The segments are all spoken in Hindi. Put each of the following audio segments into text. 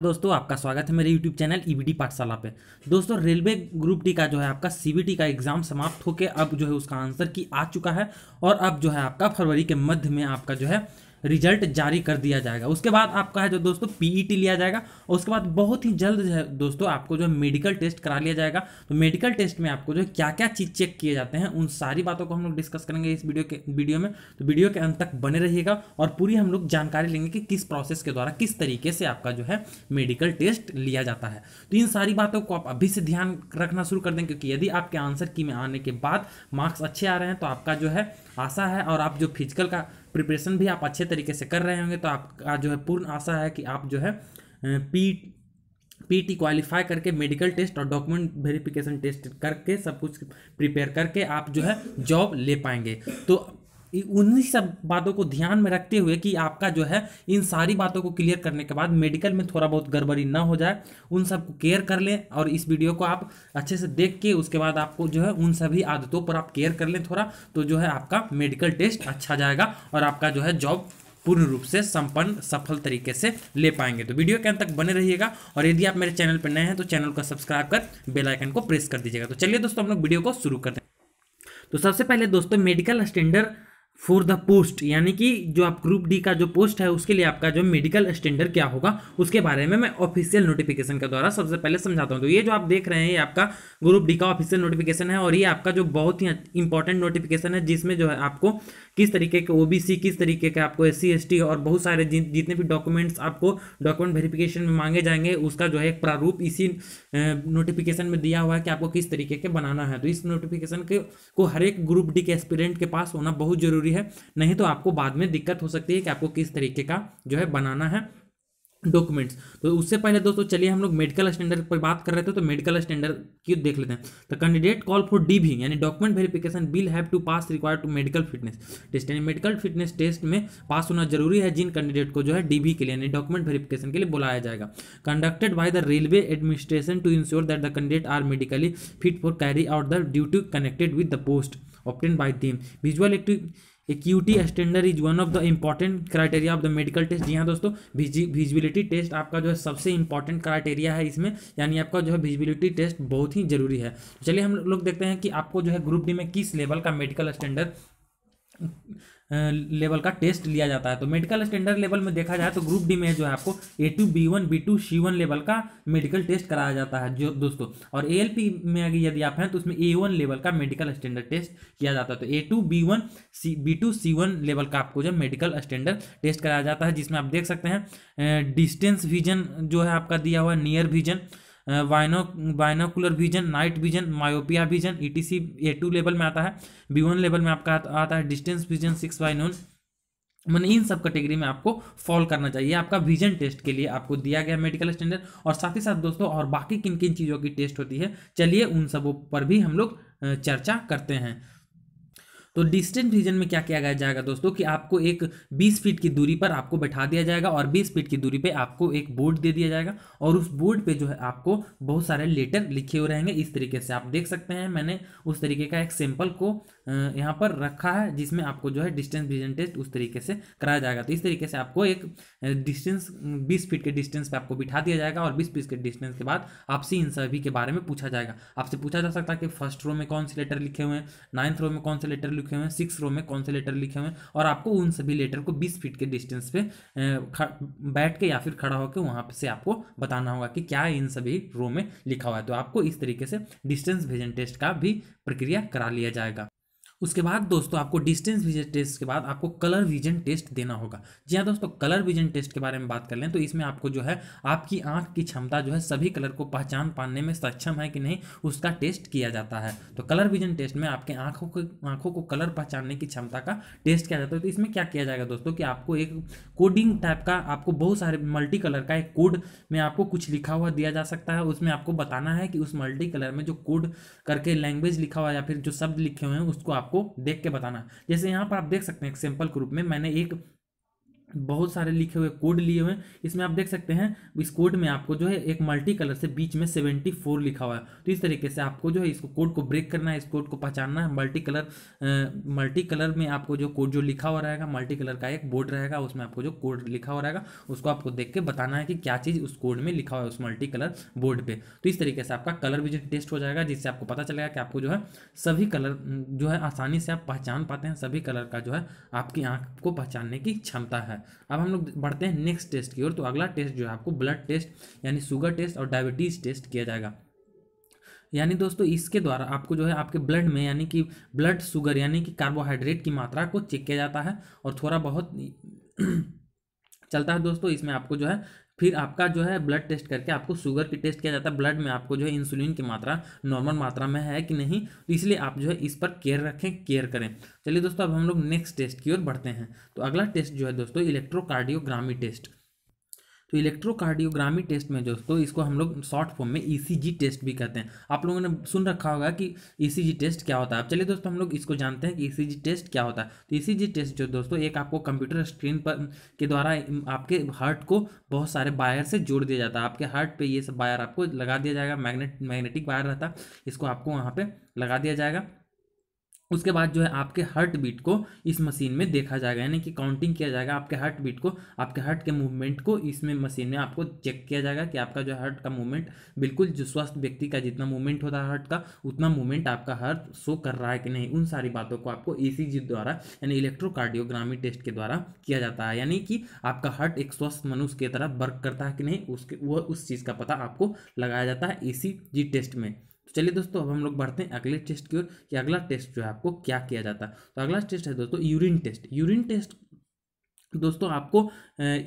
दोस्तों आपका स्वागत है मेरे YouTube चैनल ईबीटी पाठशाला पे। दोस्तों रेलवे ग्रुप डी का जो है आपका सीबीटी का एग्जाम समाप्त होकर अब जो है उसका आंसर की आ चुका है और अब जो है आपका फरवरी के मध्य में आपका जो है रिजल्ट जारी कर दिया जाएगा। उसके बाद आपका है जो दोस्तों पीईटी लिया जाएगा और उसके बाद बहुत ही जल्द जो है दोस्तों आपको जो है मेडिकल टेस्ट करा लिया जाएगा। तो मेडिकल टेस्ट में आपको जो है क्या क्या चीज़ चेक किए जाते हैं उन सारी बातों को हम लोग डिस्कस करेंगे इस वीडियो में। तो वीडियो के अंत तक बने रहिएगा और पूरी हम लोग जानकारी लेंगे कि किस प्रोसेस के द्वारा किस तरीके से आपका जो है मेडिकल टेस्ट लिया जाता है। तो इन सारी बातों को आप अभी से ध्यान रखना शुरू कर दें, क्योंकि यदि आपके आंसर की में आने के बाद मार्क्स अच्छे आ रहे हैं तो आपका जो है आशा है, और आप जो फिजिकल का प्रिपरेशन भी आप अच्छे तरीके से कर रहे होंगे तो आपका जो है पूर्ण आशा है कि आप जो है पीटी क्वालिफाई करके मेडिकल टेस्ट और डॉक्यूमेंट वेरिफिकेशन टेस्ट करके सब कुछ प्रिपेयर करके आप जो है जॉब ले पाएंगे। तो उन्हीं सब बातों को ध्यान में रखते हुए कि आपका जो है इन सारी बातों को क्लियर करने के बाद मेडिकल में थोड़ा बहुत गड़बड़ी ना हो जाए, उन सब को केयर कर लें और इस वीडियो को आप अच्छे से देख के उसके बाद आपको जो है उन सभी आदतों पर आप केयर कर लें थोड़ा, तो जो है आपका मेडिकल टेस्ट अच्छा जाएगा और आपका जो है जॉब पूर्ण रूप से संपन्न सफल तरीके से ले पाएंगे। तो वीडियो के अंत तक बने रहिएगा और यदि आप मेरे चैनल पर नए हैं तो चैनल को सब्सक्राइब कर बेल आइकन को प्रेस कर दीजिएगा। तो चलिए दोस्तों हम लोग वीडियो को शुरू करते हैं। तो सबसे पहले दोस्तों medical standard for the post, यानी कि जो आप ग्रुप डी का जो पोस्ट है उसके लिए आपका जो मेडिकल स्टैंडर्ड क्या होगा उसके बारे में मैं ऑफिशियल नोटिफिकेशन के द्वारा सबसे पहले समझाता हूं। तो ये जो आप देख रहे हैं ये आपका ग्रुप डी का ऑफिशियल नोटिफिकेशन है और ये आपका जो बहुत ही इंपॉर्टेंट नोटिफिकेशन है, जिसमें जो है आपको किस तरीके के ओबीसी, किस तरीके के आपको एससी एसटी और बहुत सारे जितने भी डॉक्यूमेंट्स आपको डॉक्यूमेंट वेरिफिकेशन में मांगे जाएंगे उसका जो है एक प्रारूप इसी नोटिफिकेशन में दिया हुआ है कि आपको किस तरीके के बनाना है। तो इस नोटिफिकेशन के को हर एक ग्रुप डी के एस्पिरेंट के पास होना बहुत जरूरी है, नहीं तो आपको बाद में दिक्कत हो सकती है कि आपको किस तरीके का जो है बनाना है डॉक्यूमेंट्स। तो उससे पहले दोस्तों चलिए हम लोग मेडिकल स्टैंडर्ड पर बात कर रहे थे, तो मेडिकल स्टैंडर्ड की देख लेते हैं। तो कैंडिडेट कॉल फॉर डीवी यानी document verification will have to pass required to medical fitness test, यानी मेडिकल फिटनेस टेस्ट में पास होना जरूरी है जिन कैंडिडेट को जो है डीवी के लिए यानी डॉक्यूमेंट वेरिफिकेशन के लिए बुलाया जाएगा। Conducted by the railway administration to ensure that the candidate are medically fit for carry out the duty connected with the post obtain by them. Visual acuity standard is one of the important criteria of the medical test. जी हाँ दोस्तों, विजिबिलिटी टेस्ट आपका जो है सबसे इंपॉर्टेंट क्राइटेरिया है इसमें, यानी आपका जो है विजिबिलिटी टेस्ट बहुत ही जरूरी है। चलिए हम लोग देखते हैं कि आपको जो है ग्रुप डी में किस लेवल का मेडिकल स्टैंडर्ड लेवल का टेस्ट लिया जाता है। तो मेडिकल स्टैंडर्ड लेवल में देखा जाए तो ग्रुप डी में जो है आपको A2 B1 B2 C1 level का मेडिकल टेस्ट कराया जाता है जो दोस्तों, और ALP में अगर यदि आप हैं तो उसमें A1 लेवल का मेडिकल स्टैंडर्ड टेस्ट किया जाता है। तो A2 B1 B2 C1 level का आपको जो मेडिकल स्टैंडर्ड टेस्ट कराया जाता है, जिसमें आप देख सकते हैं डिस्टेंस विजन जो है आपका दिया हुआ है, near vision, binocular vision, night vision, myopia vision, ETC A2 level में आता है। B1 लेवल में आपका आता है डिस्टेंस विजन 6/9। मैंने इन सब कैटेगरी में आपको फॉलो करना चाहिए आपका विजन टेस्ट के लिए आपको दिया गया मेडिकल स्टैंडर्ड। और साथ ही साथ दोस्तों और बाकी किन किन चीज़ों की टेस्ट होती है चलिए उन सबों पर भी हम लोग चर्चा करते हैं। तो डिस्टेंस विजन में क्या किया जाएगा दोस्तों कि आपको एक 20 फीट की दूरी पर आपको बैठा दिया जाएगा और 20 फीट की दूरी पे आपको एक बोर्ड दे दिया जाएगा और उस बोर्ड पे जो है आपको बहुत सारे लेटर लिखे हुए रहेंगे। इस तरीके से आप देख सकते हैं, मैंने उस तरीके का एक सैंपल को यहाँ पर रखा है जिसमें आपको जो है डिस्टेंस विजन टेस्ट उस तरीके से कराया जाएगा। तो इस तरीके से आपको एक डिस्टेंस 20 फीट के डिस्टेंस पे आपको बिठा दिया जाएगा और 20 फीट के डिस्टेंस के बाद आपसे इन सभी के बारे में पूछा जाएगा। आपसे पूछा जा सकता है कि फर्स्ट रो में कौन से लेटर लिखे हुए हैं, 9th रो में कौन से लेटर लिखे हुए हैं, 6th रो में कौन से लेटर लिखे हुए हैं, और आपको उन सभी लेटर को 20 फीट के डिस्टेंस पे बैठ के या फिर खड़ा होकर वहाँ से आपको बताना होगा कि क्या इन सभी रो में लिखा हुआ है। तो आपको इस तरीके से डिस्टेंस विजन टेस्ट का भी प्रक्रिया करा लिया जाएगा। उसके बाद दोस्तों आपको डिस्टेंस विजन टेस्ट के बाद आपको कलर विजन टेस्ट देना होगा। जी हाँ दोस्तों, कलर विजन टेस्ट के बारे में बात कर लें तो इसमें आपको जो है आपकी आंख की क्षमता जो है सभी कलर को पहचान पाने में सक्षम है कि नहीं उसका टेस्ट किया जाता है। तो कलर विजन टेस्ट में आपके आंखों को कलर पहचानने की क्षमता का टेस्ट किया जाता है। तो इसमें क्या किया जाएगा दोस्तों कि आपको एक कोडिंग टाइप का आपको बहुत सारे मल्टी कलर का एक कोड में आपको कुछ लिखा हुआ दिया जा सकता है, उसमें आपको बताना है कि उस मल्टी कलर में जो कोड करके लैंग्वेज लिखा हुआ या फिर जो शब्द लिखे हुए हैं उसको आपको देख के बताना। जैसे यहाँ पर आप देख सकते हैं एक सिंपल ग्रुप में मैंने एक बहुत सारे लिखे हुए कोड लिए हुए हैं। इसमें आप देख सकते हैं इस कोड में आपको जो है एक मल्टी कलर से बीच में 74 लिखा हुआ है। तो इस तरीके से आपको जो है इसको कोड को ब्रेक करना है, इस कोड को पहचानना है। मल्टी कलर में आपको जो कोड जो लिखा हुआ रहेगा, मल्टी कलर का एक बोर्ड रहेगा, उसमें आपको जो कोड लिखा हुआ रहेगा उसको आपको देख के बताना है कि क्या चीज़ उस कोड में लिखा हुआ है उस मल्टी कलर बोर्ड पे। तो इस तरीके से आपका कलर विजन टेस्ट हो जाएगा, जिससे आपको पता चलेगा कि आपको जो है सभी कलर जो है आसानी से आप पहचान पाते हैं, सभी कलर का जो है आपकी आंख को पहचानने की क्षमता है। अब हम लोग बढ़ते हैं नेक्स्ट टेस्ट की ओर। तो अगला टेस्ट जो है आपको ब्लड टेस्ट यानी शुगर टेस्ट और डायबिटीज़ टेस्ट किया जाएगा। यानी दोस्तों इसके द्वारा आपको जो है आपके ब्लड में यानी कि ब्लड शुगर यानी कि कार्बोहाइड्रेट की मात्रा को चेक किया जाता है और थोड़ा बहुत चलता है दोस्तों। इसमें आपको जो है फिर आपका जो है ब्लड टेस्ट करके आपको शुगर की टेस्ट किया जाता है। ब्लड में आपको जो है इंसुलिन की मात्रा नॉर्मल मात्रा में है कि नहीं, तो इसलिए आप जो है इस पर केयर रखें, केयर करें। चलिए दोस्तों अब हम लोग नेक्स्ट टेस्ट की ओर बढ़ते हैं। तो अगला टेस्ट जो है दोस्तों इलेक्ट्रोकार्डियोग्रामी टेस्ट। तो इलेक्ट्रोकार्डियोग्रामी टेस्ट में दोस्तों इसको हम लोग शॉर्ट फॉर्म में ईसीजी टेस्ट भी कहते हैं। आप लोगों ने सुन रखा होगा कि ईसीजी टेस्ट क्या होता है। अब चलिए दोस्तों हम लोग इसको जानते हैं कि ईसीजी टेस्ट क्या होता है। तो ईसीजी टेस्ट जो दोस्तों एक आपको कंप्यूटर स्क्रीन पर के द्वारा आपके हार्ट को बहुत सारे वायर से जोड़ दिया जाता है। आपके हार्ट पे ये सब वायर आपको लगा दिया जाएगा, मैग्नेटिक वायर रहता है, इसको आपको वहाँ पे लगा दिया जाएगा। उसके बाद जो है आपके हार्ट बीट को इस मशीन में देखा जाएगा, यानी कि काउंटिंग किया जाएगा आपके हार्ट बीट को, आपके हार्ट के मूवमेंट को इसमें मशीन में आपको चेक किया जाएगा कि आपका जो हार्ट का मूवमेंट बिल्कुल जो स्वस्थ व्यक्ति का जितना मूवमेंट होता है हार्ट का उतना मूवमेंट आपका हार्ट शो कर रहा है कि नहीं। उन सारी बातों को आपको ईसीजी द्वारा यानी इलेक्ट्रोकार्डियोग्रामी टेस्ट के द्वारा किया जाता है, यानी कि आपका हार्ट एक स्वस्थ मनुष्य की तरह वर्क करता है कि नहीं, उसके वो उस चीज़ का पता आपको लगाया जाता है ईसीजी टेस्ट में। तो चलिए दोस्तों अब हम लोग बढ़ते हैं अगले टेस्ट की ओर कि अगला टेस्ट जो है आपको क्या किया जाता है। तो अगला टेस्ट है दोस्तों यूरिन टेस्ट। यूरिन टेस्ट दोस्तों आपको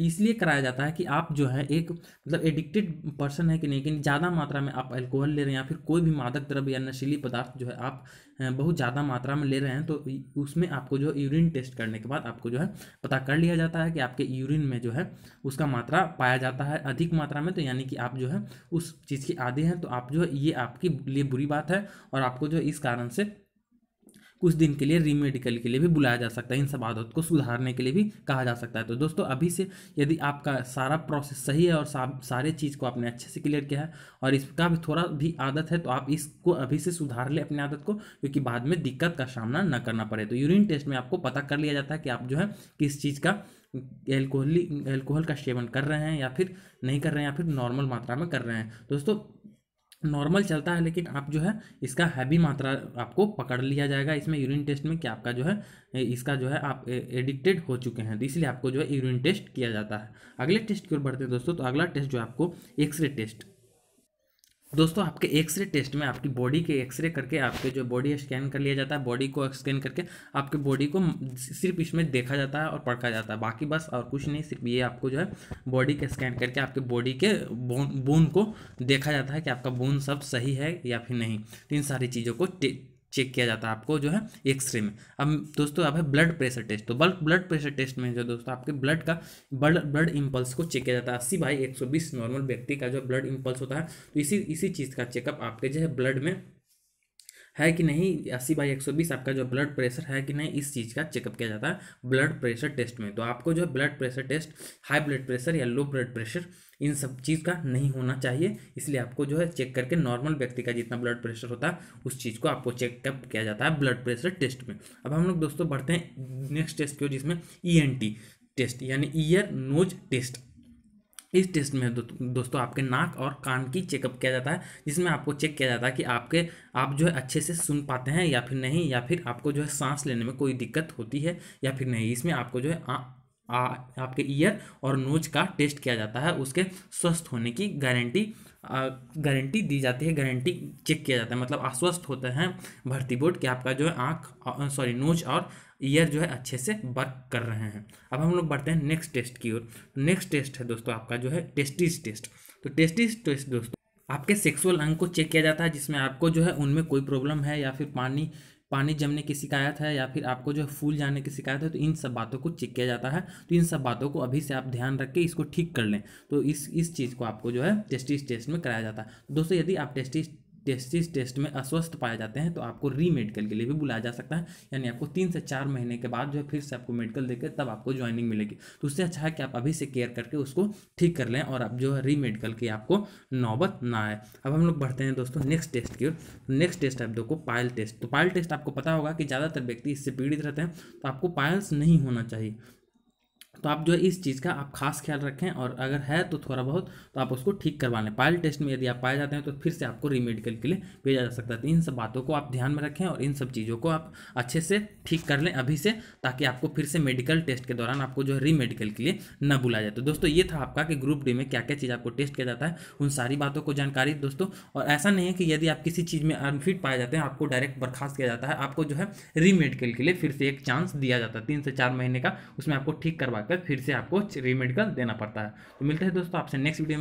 इसलिए कराया जाता है कि आप जो है एक मतलब एडिक्टेड पर्सन है कि नहीं, कि ज़्यादा मात्रा में आप अल्कोहल ले रहे हैं या फिर कोई भी मादक द्रव्य या नशीली पदार्थ जो है आप बहुत ज़्यादा मात्रा में ले रहे हैं, तो उसमें आपको जो यूरिन टेस्ट करने के बाद आपको जो है पता कर लिया जाता है कि आपके यूरिन में जो है उसका मात्रा पाया जाता है अधिक मात्रा में, तो यानी कि आप जो है उस चीज़ के आदी हैं। तो आप जो है ये आपके लिए बुरी बात है और आपको जो इस कारण से कुछ दिन के लिए रीमेडिकल के लिए भी बुलाया जा सकता है, इन सब आदत को सुधारने के लिए भी कहा जा सकता है। तो दोस्तों अभी से यदि आपका सारा प्रोसेस सही है और सारे चीज़ को आपने अच्छे से क्लियर किया है और इसका भी थोड़ा भी आदत है तो आप इसको अभी से सुधार ले अपनी आदत को, क्योंकि बाद में दिक्कत का सामना न करना पड़े। तो यूरिन टेस्ट में आपको पता कर लिया जाता है कि आप जो है किस चीज़ का एल्कोहल का सेवन कर रहे हैं या फिर नहीं कर रहे हैं या फिर नॉर्मल मात्रा में कर रहे हैं। दोस्तों नॉर्मल चलता है लेकिन आप जो है इसका हैवी मात्रा आपको पकड़ लिया जाएगा इसमें यूरिन टेस्ट में कि आपका जो है इसका जो है आप एडिक्टेड हो चुके हैं, तो इसलिए आपको जो है यूरिन टेस्ट किया जाता है। अगले टेस्ट की ओर बढ़ते हैं दोस्तों। तो अगला टेस्ट जो है आपको एक्सरे टेस्ट। दोस्तों आपके एक्सरे टेस्ट में आपकी बॉडी के एक्सरे करके आपके जो बॉडी स्कैन कर लिया जाता है, बॉडी को स्कैन करके आपके बॉडी को सिर्फ इसमें देखा जाता है और परखा जाता है, बाकी बस और कुछ नहीं, सिर्फ ये आपको जो है बॉडी के स्कैन करके आपके बॉडी के बोन को देखा जाता है कि आपका बोन सब सही है या फिर नहीं। तो इन सारी चीज़ों को चेक किया जाता है आपको जो है एक्सरे में। अब दोस्तों अब है ब्लड प्रेशर टेस्ट। तो ब्लड प्रेशर टेस्ट में जो दोस्तों आपके ब्लड का ब्लड इम्पल्स को चेक किया जाता है। 80/120 नॉर्मल व्यक्ति का जो ब्लड इम्पल्स होता है, तो इसी चीज़ का चेकअप आपके जो है ब्लड में है कि नहीं, 80/120 आपका जो ब्लड प्रेशर है कि नहीं, इस चीज़ का चेकअप किया जाता है ब्लड प्रेशर टेस्ट में। तो आपको जो है blood pressure test high blood pressure या लो ब्लड प्रेशर इन सब चीज़ का नहीं होना चाहिए, इसलिए आपको जो है चेक करके नॉर्मल व्यक्ति का जितना ब्लड प्रेशर होता है उस चीज़ को आपको चेकअप किया जाता है ब्लड प्रेशर टेस्ट में। अब हम लोग दोस्तों बढ़ते हैं नेक्स्ट टेस्ट की ओर, जिसमें ENT टेस्ट यानी ईयर नोज टेस्ट। इस टेस्ट में दोस्तों आपके नाक और कान की चेकअप किया जाता है, जिसमें आपको चेक किया जाता है कि आप जो है अच्छे से सुन पाते हैं या फिर नहीं, या फिर आपको जो है सांस लेने में कोई दिक्कत होती है या फिर नहीं। इसमें आपको जो है आपके ईयर और नोज का टेस्ट किया जाता है, उसके स्वस्थ होने की गारंटी दी जाती है, गारंटी चेक किया जाता है, मतलब आश्वस्त होते हैं भर्ती बोर्ड कि आपका जो है नोज और ईयर जो है अच्छे से वर्क कर रहे हैं। अब हम लोग बढ़ते हैं नेक्स्ट टेस्ट की ओर। नेक्स्ट टेस्ट है दोस्तों आपका जो है टेस्टिस टेस्ट। तो टेस्टिस टेस्ट दोस्तों आपके सेक्सुअल अंग को चेक किया जाता है, जिसमें आपको जो है उनमें कोई प्रॉब्लम है या फिर पानी जमने की शिकायत है या फिर आपको जो है फूल जाने की शिकायत है, तो इन सब बातों को चेक किया जाता है। तो इन सब बातों को अभी से आप ध्यान रख के इसको ठीक कर लें। तो इस चीज़ को आपको जो है टेस्टिस टेस्ट में कराया जाता है। दोस्तों यदि आप टेस्टिस टेस्टिस टेस्ट में अस्वस्थ पाए जाते हैं तो आपको री मेडिकल के लिए भी बुलाया जा सकता है, यानी आपको 3 से 4 महीने के बाद जो है फिर से आपको मेडिकल देकर तब आपको ज्वाइनिंग मिलेगी। तो उससे अच्छा है कि आप अभी से केयर करके उसको ठीक कर लें और अब जो है री मेडिकल की आपको नौबत ना आए। अब हम लोग बढ़ते हैं दोस्तों नेक्स्ट टेस्ट की ओर। नेक्स्ट टेस्ट है देखो पायल टेस्ट। तो पायल टेस्ट आपको पता होगा कि ज़्यादातर व्यक्ति इससे पीड़ित रहते हैं, तो आपको पायल्स नहीं होना चाहिए। तो आप जो है इस चीज़ का आप खास ख्याल रखें, और अगर है तो थोड़ा बहुत तो आप उसको ठीक करवा लें। पायल टेस्ट में यदि आप पाए जाते हैं तो फिर से आपको रीमेडिकल के लिए भेजा जा सकता है। तो इन सब बातों को आप ध्यान में रखें और इन सब चीज़ों को आप अच्छे से ठीक कर लें अभी से, ताकि आपको फिर से मेडिकल टेस्ट के दौरान आपको जो है रीमेडिकल के लिए न बुलाया जाए। तो दोस्तों ये था आपका कि ग्रुप डी में क्या क्या चीज़ आपको टेस्ट किया जाता है, उन सारी बातों को जानकारी दोस्तों। और ऐसा नहीं है कि यदि आप किसी चीज़ में अनफिट पाए जाते हैं आपको डायरेक्ट बर्खास्त किया जाता है, आपको जो है रीमेडिकल के लिए फिर से एक चांस दिया जाता है 3 से 4 महीने का, उसमें आपको ठीक करवा कर फिर से आपको रीमेडिकल देना पड़ता है। तो मिलते हैं दोस्तों आपसे नेक्स्ट वीडियो में।